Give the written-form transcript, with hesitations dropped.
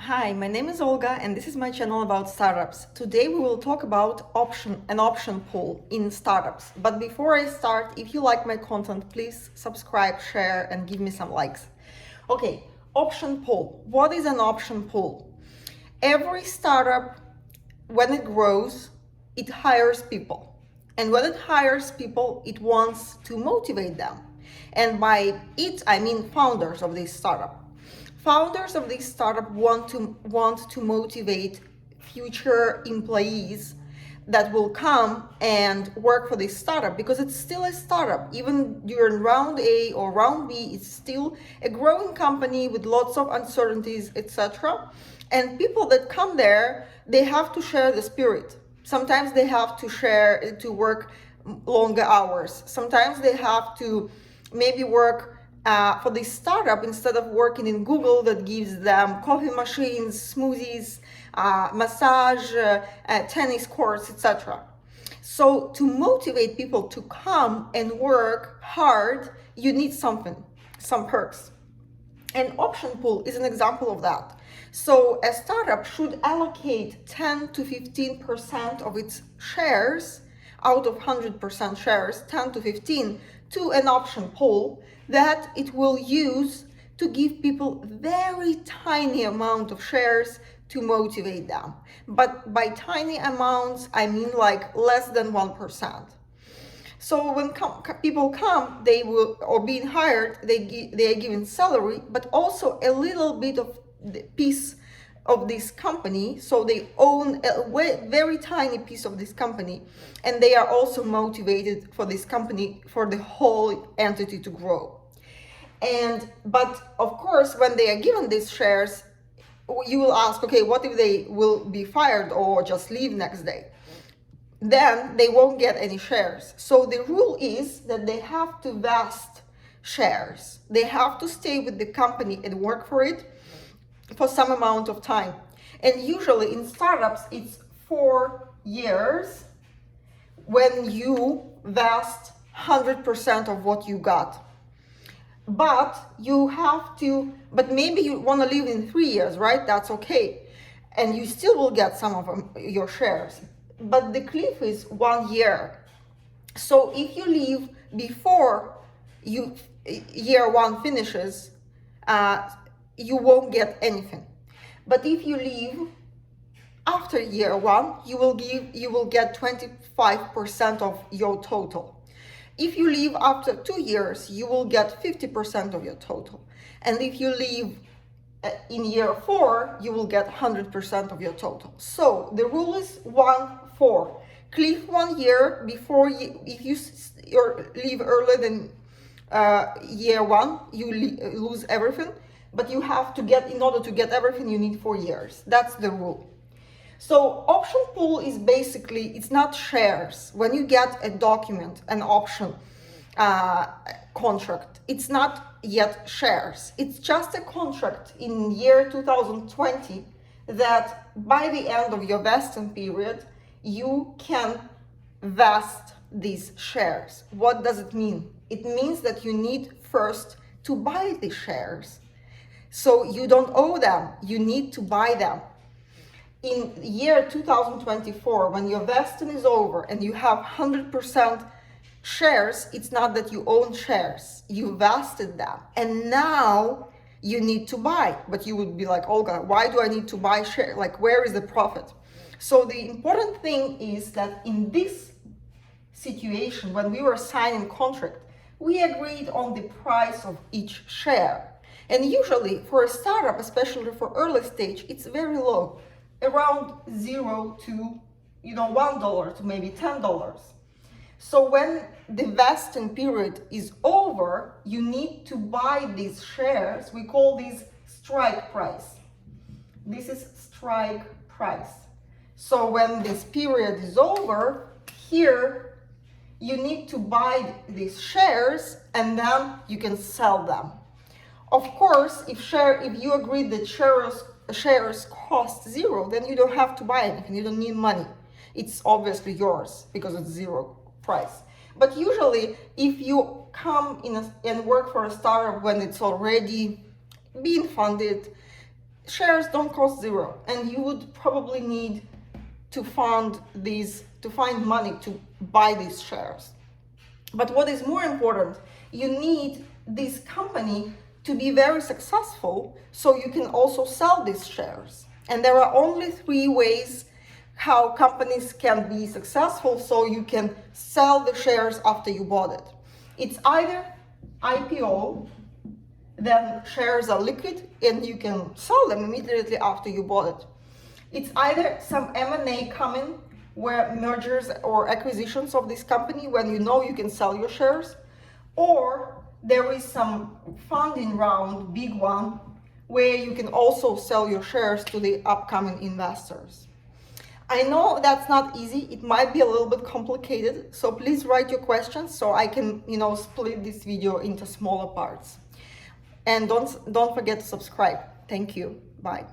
Hi, my name is Olga and this is my channel about startups. Today we will talk about an option pool in startups. But before I start, if you like my content, please subscribe, share and give me some likes. Okay, option pool. What is an option pool? Every startup, when it grows, it hires people. And when it hires people, it wants to motivate them. And by it, I mean founders of this startup. Founders of this startup want to motivate future employees that will come and work for this startup because it's still a startup. Even during round A or round B, it's still a growing company with lots of uncertainties, etc. And people that come there, they have to share the spirit. Sometimes they have to work longer hours. Sometimes they have to maybe work for this startup instead of working in Google that gives them coffee machines, smoothies, massage, tennis courts, etc. So to motivate people to come and work hard, you need something, some perks. And option pool is an example of that. So a startup should allocate 10 to 15% of its shares out of 100% shares, 10 to 15, to an option pool that it will use to give people very tiny amount of shares to motivate them. But by tiny amounts, I mean like less than 1%. So when people come, they will, or being hired, they are given salary, but also a little bit of the piece of this company. So they own a very tiny piece of this company, and they are also motivated for this company, for the whole entity to grow. But of course, when they are given these shares, you will ask, okay, what if they will be fired or just leave next day? Then they won't get any shares. So the rule is that they have to vest shares. They have to stay with the company and work for it for some amount of time. And usually in startups, it's 4 years when you vest 100% of what you got. But maybe you want to leave in 3 years, right? That's okay. And you still will get some of your shares. But the cliff is 1 year. So if you leave before year one finishes, you won't get anything. But if you leave after year one, you will get 25% of your total. If you leave after 2 years, you will get 50% of your total. And if you leave in year 4, you will get 100% of your total. So the rule is 1-4. Cliff 1 year before if you leave earlier than year 1, you lose everything. But you have to in order to get everything, you need 4 years. That's the rule. So option pool is basically, it's not shares. When you get a document, an option contract, it's not yet shares. It's just a contract in year 2020 that by the end of your vesting period, you can vest these shares. What does it mean? It means that you need first to buy the shares. So you don't owe them, you need to buy them. In year 2024, when your vesting is over and you have 100% shares, it's not that you own shares, you vested them. And now you need to buy. But you would be like, Olga, why do I need to buy shares? Like, where is the profit? So the important thing is that in this situation, when we were signing contract, we agreed on the price of each share. And usually for a startup, especially for early stage, it's very low, around $0 to $1 to maybe $10. So when the vesting period is over, you need to buy these shares. We call these strike price. This is strike price. So when this period is over, here you need to buy these shares and then you can sell them. Of course, if you agree that shares cost $0, then you don't have to buy anything. You don't need money. It's obviously yours because it's $0 price. But usually, if you come and work for a startup when it's already being funded, shares don't cost zero, and you would probably need to find money to buy these shares. But what is more important, you need this company to be very successful so you can also sell these shares. And there are only 3 ways how companies can be successful so you can sell the shares after you bought it. It's either IPO, then shares are liquid and you can sell them immediately after you bought it. It's either some M&A coming, where mergers or acquisitions of this company, when you know you can sell your shares, or there is some funding round, big one, where you can also sell your shares to the upcoming investors. I know that's not easy. It might be a little bit complicated, so please write your questions so I can, split this video into smaller parts. And don't forget to subscribe. Thank you. Bye.